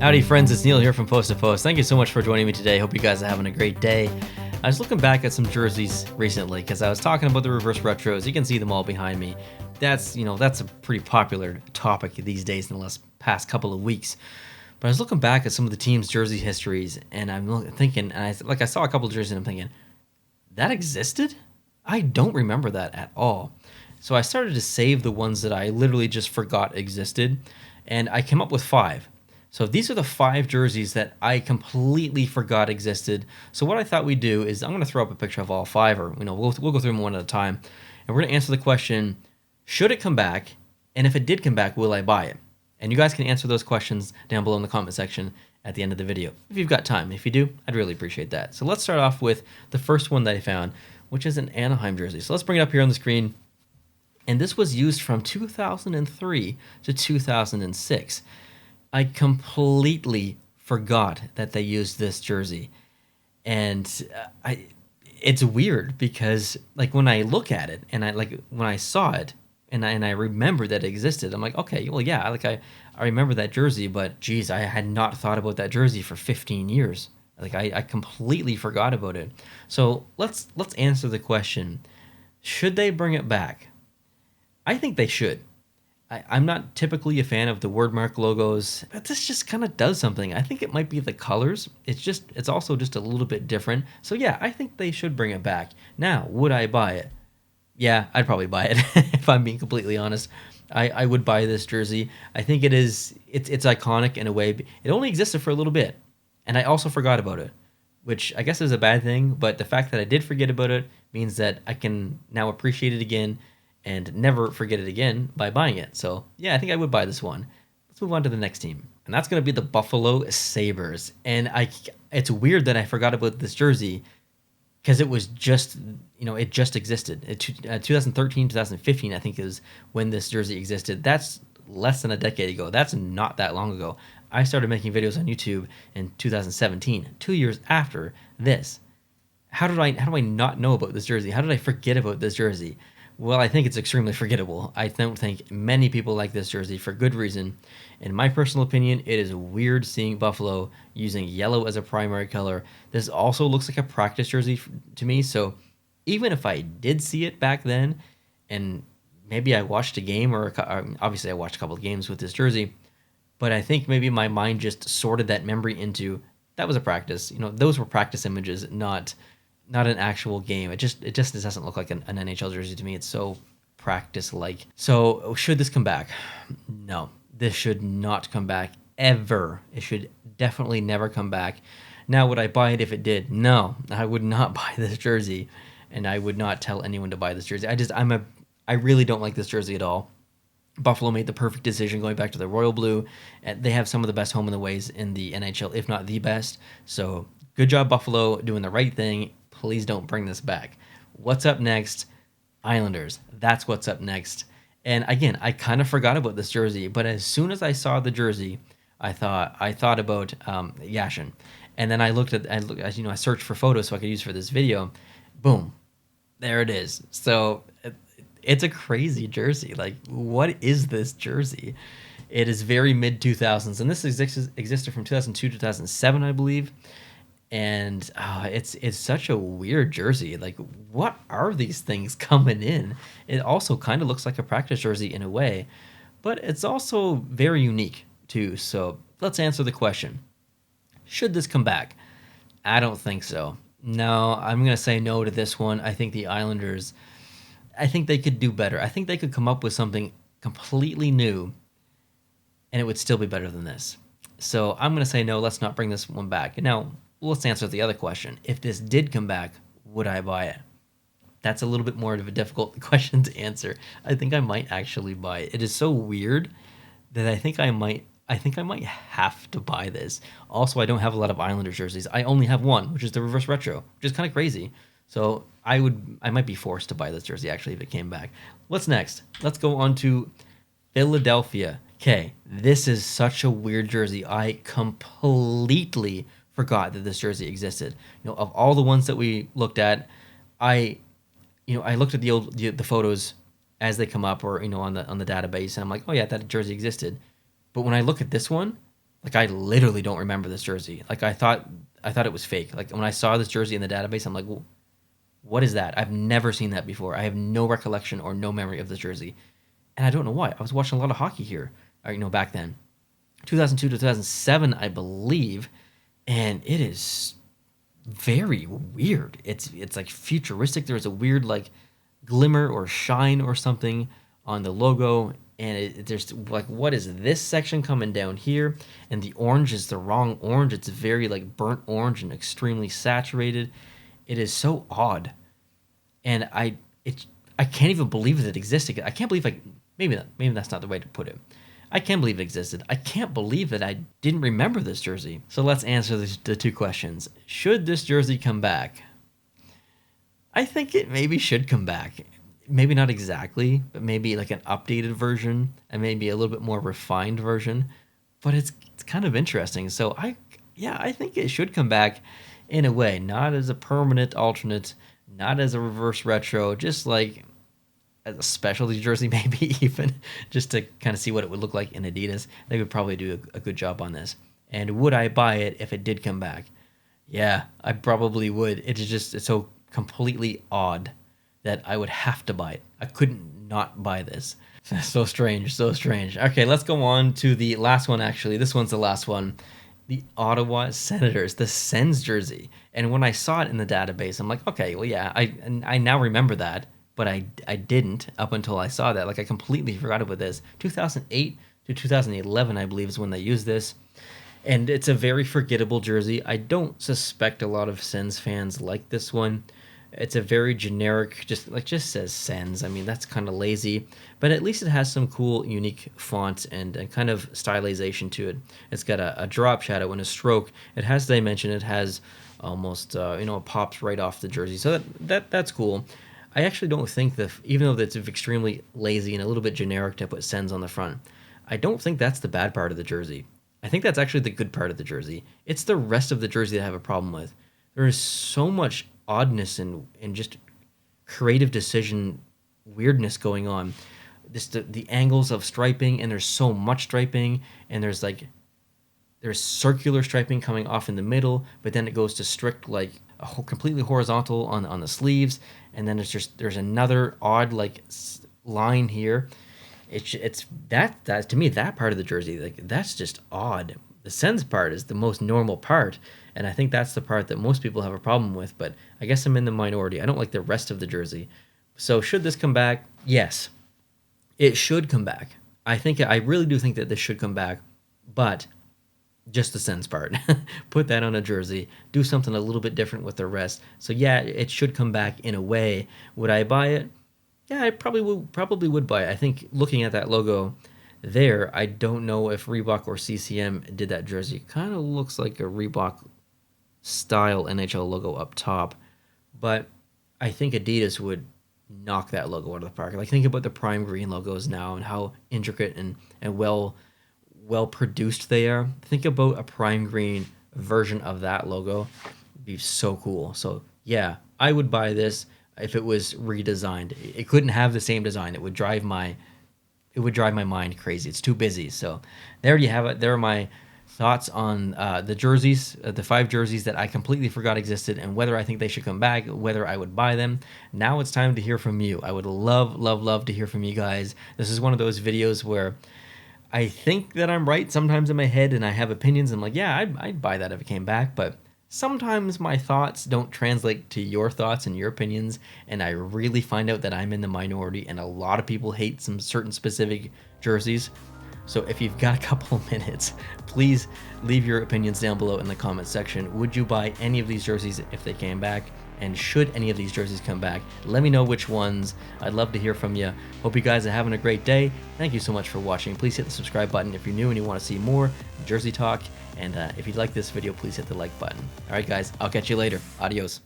Howdy friends, it's Neil here from Post to Post. Thank you so much for joining me today. Hope you guys are having a great day. I was looking back at some jerseys recently because I was talking about the reverse retros. You can see them all behind me. That's a pretty popular topic these days in the past couple of weeks. But I was looking back at some of the team's jersey histories, and I'm thinking, and I saw a couple of jerseys, and I'm thinking, that existed? I don't remember that at all. So I started to save the ones that I literally just forgot existed, and I came up with 5. So these are the 5 jerseys that I completely forgot existed. So what I thought we'd do is I'm going to throw up a picture of all 5, or we'll go through them one at a time, and we're going to answer the question: should it come back? And if it did come back, will I buy it? And you guys can answer those questions down below in the comment section at the end of the video, if you've got time. If you do, I'd really appreciate that. So let's start off with the first one that I found, which is an Anaheim jersey. So let's bring it up here on the screen. And this was used from 2003 to 2006. I completely forgot that they used this jersey. And it's weird because when I look at it and when I saw it, and I remember that it existed, I'm like, okay, well, yeah, I remember that jersey, but geez, I had not thought about that jersey for 15 years. I completely forgot about it. So let's answer the question: should they bring it back? I think they should. I'm not typically a fan of the wordmark logos, but this just kind of does something. I think it might be the colors. It's also just a little bit different. So yeah, I think they should bring it back. Now, would I buy it? Yeah, I'd probably buy it if I'm being completely honest. I would buy this jersey. I think it's iconic in a way. It only existed for a little bit, and I also forgot about it, which I guess is a bad thing, but the fact that I did forget about it means that I can now appreciate it again and never forget it again by buying it. So yeah, I think I would buy this one. Let's move on to the next team, and that's going to be the Buffalo Sabres. And it's weird that I forgot about this jersey, because it was just, it just existed. 2013, 2015, I think, is when this jersey existed. That's less than a decade ago. That's not that long ago. I started making videos on YouTube in 2017, 2 years after this. How do I not know about this jersey? How did I forget about this jersey? Well, I think it's extremely forgettable. I don't think many people like this jersey for good reason. In my personal opinion, it is weird seeing Buffalo using yellow as a primary color. This also looks like a practice jersey to me, so even if I did see it back then, and maybe I watched a game, or obviously I watched a couple of games with this jersey, but I think maybe my mind just sorted that memory into, that was a practice. Those were practice images, not an actual game. It just doesn't look like an NHL jersey to me. It's so practice-like. So should this come back? No, this should not come back ever. It should definitely never come back. Now, would I buy it if it did? No, I would not buy this jersey, and I would not tell anyone to buy this jersey. I really don't like this jersey at all. Buffalo made the perfect decision going back to the royal blue, and they have some of the best home and aways in the NHL, if not the best. So good job, Buffalo, doing the right thing. Please don't bring this back. What's up next? Islanders. That's what's up next. And again, I kind of forgot about this jersey, but as soon as I saw the jersey, I thought about Yashin. And then I searched for photos so I could use for this video. Boom. There it is. So it's a crazy jersey. What is this jersey? It is very mid-2000s, and this existed from 2002 to 2007, I believe. And it's such a weird jersey. What are these things coming in? It also kind of looks like a practice jersey in a way, but it's also very unique too. So let's answer the question: should this come back? I don't think so. No, I'm gonna say no to this one. I think the Islanders, I think they could do better. I think they could come up with something completely new, and it would still be better than this. So I'm gonna say no. Let's not bring this one back. Now, let's answer the other question. If this did come back, would I buy it? That's a little bit more of a difficult question to answer. I think I might actually buy it. It is so weird that I think I might have to buy this. Also, I don't have a lot of Islanders jerseys. I only have one, which is the reverse retro, which is kind of crazy. So I might be forced to buy this jersey actually if it came back. What's next? Let's go on to Philadelphia. Okay, this is such a weird jersey. I completely forgot that this jersey existed. Of all the ones that we looked at, I looked at the photos as they come up, or on the database, and I'm like, oh yeah, that jersey existed. But when I look at this one, Like, I literally don't remember this jersey. Like, I thought it was fake. Like, when I saw this jersey in the database, I'm like, well, what is that? I've never seen that before. I have no recollection or no memory of this jersey. And I don't know why. I was watching a lot of hockey here, back then. 2002 to 2007, I believe. And it is very weird. It's like futuristic. There's a weird like glimmer or shine or something on the logo. And there's like, what is this section coming down here? And the orange is the wrong orange. It's very like burnt orange and extremely saturated. It is so odd. And I can't even believe that it existed. I can't believe maybe that's not the way to put it. I can't believe it existed. I can't believe that I didn't remember this jersey. So let's answer the two questions. Should this jersey come back? I think it maybe should come back. Maybe not exactly, but maybe like an updated version and maybe a little bit more refined version. But it's kind of interesting. So I think it should come back in a way, not as a permanent alternate, not as a reverse retro, just like as a specialty jersey, maybe even just to kind of see what it would look like in Adidas. They would probably do a good job on this. And would I buy it if it did come back? Yeah, I probably would. It's so completely odd that I would have to buy it. I couldn't not buy this. So strange, so strange. Okay, let's go on to the last one, actually. This one's the last one. The Ottawa Senators, the Sens jersey. And when I saw it in the database, I'm like, okay, well, yeah, I now remember that, but I didn't up until I saw that. Like, I completely forgot about this. 2008 to 2011, I believe, is when they used this. And it's a very forgettable jersey. I don't suspect a lot of Sens fans like this one. It's a very generic, just says Sens. I mean, that's kind of lazy, but at least it has some cool, unique fonts and kind of stylization to it. It's got a drop shadow and a stroke. It has dimension. It has almost, it pops right off the jersey. So that's cool. I actually don't think even though it's extremely lazy and a little bit generic to put Sens on the front, I don't think that's the bad part of the jersey. I think that's actually the good part of the jersey. It's the rest of the jersey that I have a problem with. There is so much oddness and just creative decision weirdness going on. The angles of striping, and there's so much striping, and there's circular striping coming off in the middle, but then it goes to strict completely horizontal on the sleeves, and then there's another odd line here. It's that to me, that part of the jersey, that's just odd. The Sens part is the most normal part, and I think that's the part that most people have a problem with, but I guess I'm in the minority. I don't like the rest of the jersey. So should this come back? Yes, it should come back. I really do think that this should come back, but just the Sens part. Put that on a jersey. Do something a little bit different with the rest. So yeah, it should come back in a way. Would I buy it? Yeah, I probably would buy it. I think looking at that logo there, I don't know if Reebok or CCM did that jersey. It kind of looks like a Reebok style NHL logo up top, but I think Adidas would knock that logo out of the park. Think about the prime green logos now and how intricate and well produced they are. Think about a prime green version of that logo. It'd be so cool. So yeah, I would buy this if it was redesigned. It couldn't have the same design. It would drive my mind crazy. It's too busy. So there you have it. There are my thoughts on the jerseys, the 5 jerseys that I completely forgot existed, and whether I think they should come back, whether I would buy them. Now it's time to hear from you. I would love to hear from you guys. This is one of those videos where I think that I'm right sometimes in my head, and I have opinions. I'm like, yeah, I'd buy that if it came back, but sometimes my thoughts don't translate to your thoughts and your opinions, and I really find out that I'm in the minority, and a lot of people hate some certain specific jerseys. So if you've got a couple of minutes, please leave your opinions down below in the comment section. Would you buy any of these jerseys if they came back? And should any of these jerseys come back? Let me know which ones. I'd love to hear from you. Hope you guys are having a great day. Thank you so much for watching. Please hit the subscribe button if you're new and you want to see more Jersey talk. And if you like this video, please hit the like button. All right, guys, I'll catch you later. Adios.